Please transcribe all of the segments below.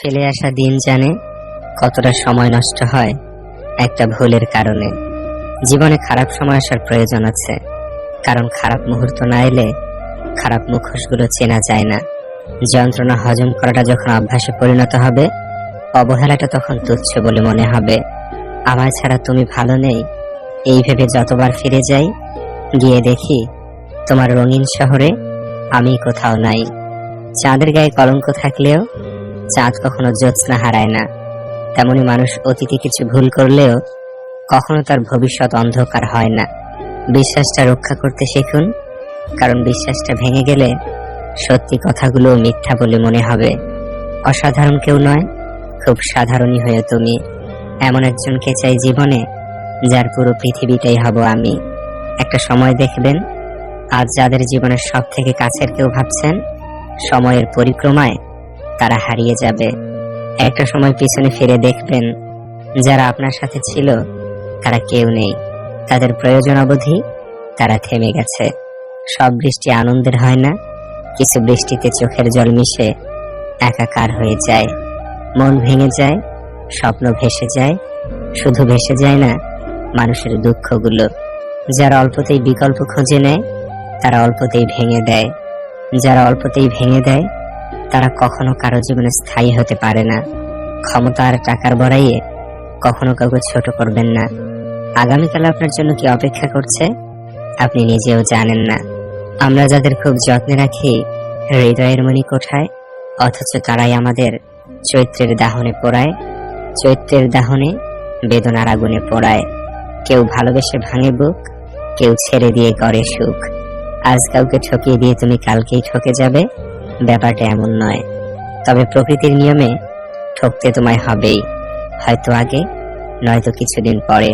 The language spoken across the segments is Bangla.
ফেলে আসা দিন জানে কতটা সময় নষ্ট হয় একটা ভুলের কারণে। জীবনে খারাপ সময় আসার প্রয়োজন আছে, কারণ খারাপ মুহূর্ত না এলে খারাপ মুখোশগুলো চেনা যায় না। যন্ত্রণা হজম করাটা যখন অভ্যাসে পরিণত হবে, অবহেলাটা তখন তুচ্ছ বলে মনে হবে। আমার ছাড়া তুমি ভালো নেই, এই ভেবে যতবার ফিরে যাই, গিয়ে দেখি তোমার রঙিন শহরে আমি কোথাও নাই। চাঁদের গায়ে কলঙ্ক থাকলেও চাঁদ কখনো জ্যোৎস্না হারায় না। তেমনি মানুষ অতীতে কিছু ভুল করলেও কখনো তার ভবিষ্যৎ অন্ধকার হয় না। বিশ্বাসটা রক্ষা করতে শিখুন, কারণ বিশ্বাসটা ভেঙে গেলে সত্যি কথাগুলো মিথ্যা বলে মনে হবে। অসাধারণ কেউ নয়, খুব সাধারণই হয়ে তুমি। এমন একজনকে চাই জীবনে, যার পুরো পৃথিবীটাই হব আমি। একটা সময় দেখবেন, আজ যাদের জীবনের সব থেকে কাছের কেউ ভাবছেন, সময়ের পরিক্রমায় তারা হারিয়ে যাবে। একটা সময় পিছনে ফিরে দেখবেন, যারা আপনার সাথে ছিল তারা কেউ নেই। তাদের প্রয়োজন অবধি তারা থেমে গেছে। সব বৃষ্টি আনন্দের হয় না, কিছু বৃষ্টিতে চোখের জল মিশে একাকার হয়ে যায়। মন ভেঙে যায়, স্বপ্ন ভেসে যায়, শুধু ভেসে যায় না মানুষের দুঃখগুলো। যারা অল্পতেই বিকল্প খুঁজে নেয়, তারা অল্পতেই ভেঙে দেয়। যারা অল্পতেই ভেঙে দেয়, তারা কখনো কারো জীবনে স্থায়ী হতে পারে না। ক্ষমতা আর টাকার বড়াইয়ে কখনো কাউকে ছোট করবেন না। আগামীকাল আপনার জন্য কি অপেক্ষা করছে আপনি নিজেও জানেন না। আমরা যাদের খুব যত্নে রাখি হৃদয়ের মণি কোঠায়, অথচ তারাই আমাদের চৈত্রের দাহনে পোড়ায়। চৈত্রের দাহনে বেদনার আগুনে পোড়ায়। কেউ ভালোবেসে ভাঙে বুক, কেউ ছেড়ে দিয়ে করে সুখ। আজ কাউকে ঠকিয়ে দিয়ে তুমি কালকেই ঠকে যাবে, ব্যাপারটা এমন নয়। তবে প্রকৃতির নিয়মে ঠকতে তোমায় হবেই, হয়তো আগে নয়তো কিছুদিন পরে।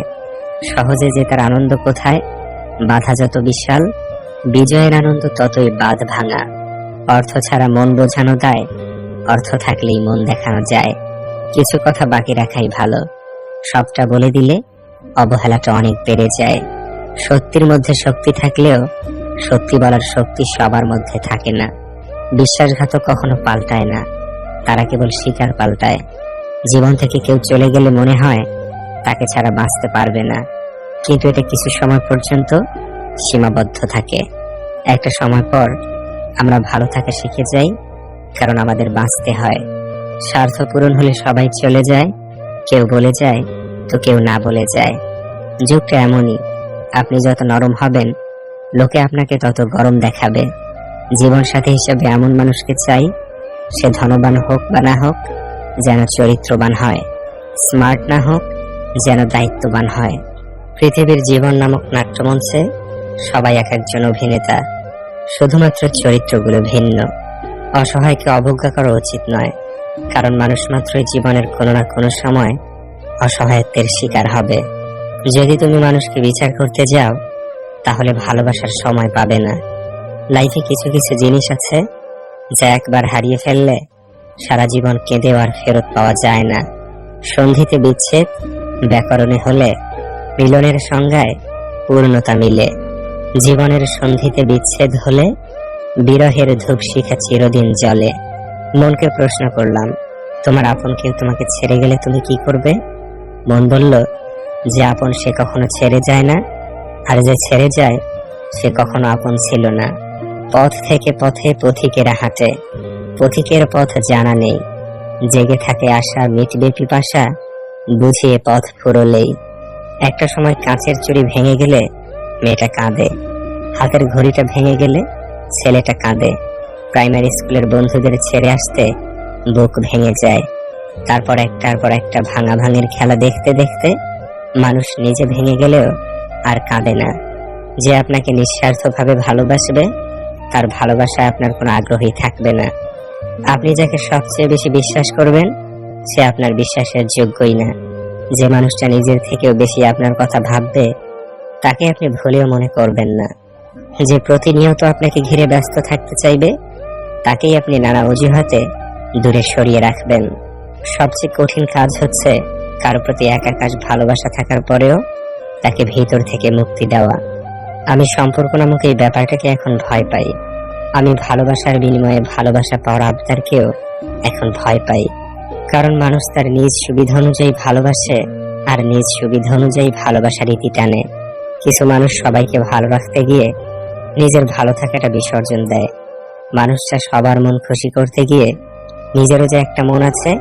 সহজে জেতার আনন্দ কোথায়, বাধা যত বিশাল, বিজয়ের আনন্দ ততই বাঁধ ভাঙা। অর্থ ছাড়া মন বোঝানো দায়, অর্থ থাকলেই মন দেখানো যায়। কিছু কথা বাকি রাখাই ভালো, সবটা বলে দিলে অবহেলাটা অনেক বেড়ে যায়। সত্যির মধ্যে শক্তি থাকলেও সত্যি বলার শক্তি সবার মধ্যে থাকে না। বিশ্বাসঘাতক কখনো পাল্টায় না, তারা কেবল শিকার পাল্টায়। জীবন থেকে কেউ চলে গেলে মনে হয় তাকে ছাড়া বাঁচতে পারবে না, কিন্তু এটা কিছু সময় পর্যন্ত সীমাবদ্ধ থাকে। একটা সময় পর আমরা ভালো থাকা শিখে যাই, কারণ আমাদের বাঁচতে হয়। স্বার্থ পূরণ হলে সবাই চলে যায়, কেউ বলে যায় তো কেউ না বলে যায়। যুগটা এমনই, আপনি যত নরম হবেন লোকে আপনাকে তত গরম দেখাবে। জীবন সাথী হিসেবে এমন মানুষকে চাই, সে ধনবান হোক বা না হোক যেন চরিত্রবান হয়, স্মার্ট না হোক যেন দায়িত্ববান হয়। পৃথিবীর জীবন নামক নাট্যমঞ্চে সবাই এক একজন অভিনেতা, শুধুমাত্র চরিত্রগুলো ভিন্ন। অসহায়কে অবজ্ঞা করা উচিত নয়, কারণ মানুষ মাত্রই জীবনের কোনো না কোনো সময় অসহায়ত্বের শিকার হবে। যদি তুমি মানুষকে বিচার করতে যাও, তাহলে ভালোবাসার সময় পাবে না। লাইফে কিছু কিছু জিনিস আছে যা একবার হারিয়ে ফেললে সারা জীবন কেঁদেও আর ফেরত পাওয়া যায় না। সন্ধিতে বিচ্ছেদ ব্যাকরণে হলে মিলনের সংজ্ঞায় পূর্ণতা মিলে। জীবনের সন্ধিতে বিচ্ছেদ হলে বিরহের ধূপ শিখা চিরদিন জ্বলে। মনকে প্রশ্ন করলাম, তোমার আপন কেউ তোমাকে ছেড়ে গেলে তুমি কি করবে? মন বলল, যে আপন সে কখনো ছেড়ে যায় না, আর যে ছেড়ে যায় সে কখনো আপন ছিল না। পথ থেকে পথে পথিকেরা হাঁটে, পথিকের পথ জানা নেই। জেগে থাকে আশা, মিটবে পিপাসা, বুঝিয়ে পথ ফুরলেই। একটা সময় কাঁচের চুড়ি ভেঙে গেলে মেয়েটা কাঁদে, হাতের ঘড়িটা ভেঙে গেলে ছেলেটা কাঁদে। প্রাইমারি স্কুলের বন্ধুদের ছেড়ে আসতে বুক ভেঙে যায়। তারপর একটার পর একটা ভাঙা ভাঙের খেলা দেখতে দেখতে মানুষ নিজে ভেঙে গেলেও আর কাঁদে না। যে আপনাকে নিঃস্বার্থভাবে ভালোবাসবে, তার ভালোবাসায় আপনার কোনো আগ্রহী থাকবে না। আপনি যাকে সবচেয়ে বেশি বিশ্বাস করবেন, সে আপনার বিশ্বাসের যোগ্যই না। যে মানুষটা নিজের থেকেও বেশি আপনার কথা ভাববে, তাকে আপনি ভুলেও মনে করবেন না। যে প্রতিনিয়ত আপনাকে ঘিরে ব্যস্ত থাকতে চাইবে, তাকেই আপনি নানা অজুহাতে দূরে সরিয়ে রাখবেন। সবচেয়ে কঠিন কাজ হচ্ছে কারো প্রতি একাকাশ ভালোবাসা থাকার পরেও তাকে ভিতর থেকে মুক্তি দেওয়া। আমি সম্পর্ক নামক এই ব্যাপারটাকে এখন ভয় পাই। আমি ভালোবাসার বিনিময়ে ভালোবাসা পাওয়ার আবদারকেও এখন ভয় পাই, কারণ মানুষ তার নিজ সুবিধা অনুযায়ী ভালোবাসে, আর নিজ সুবিধা অনুযায়ী ভালোবাসার রীতি টানে। কিছু মানুষ সবাইকে ভালো রাখতে গিয়ে নিজের ভালো থাকাটা বিসর্জন দেয়। মানুষটা সবার মন খুশি করতে গিয়ে নিজেরও যে একটা মন আছে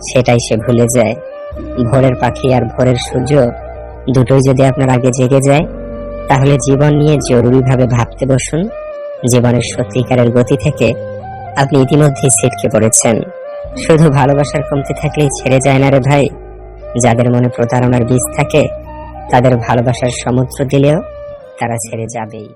সেটাই সে ভুলে যায়। ভোরের পাখি আর ভোরের সূর্য দুটোই যদি আপনার আগে জেগে যায়, তাহলে জীবন নিয়ে জরুরিভাবে ভাবতে বসুন। জীবনের সত্যিকারের গতি থেকে আপনি ইতিমধ্যেই ছিটকে পড়েছেন। শুধু ভালোবাসার কমতি থাকলেই ছেড়ে যায় না রে ভাই। যাদের মনে প্রতারণার বীজ থাকে তাদের ভালোবাসার সমুদ্র দিলেও তারা ছেড়ে যাবেই।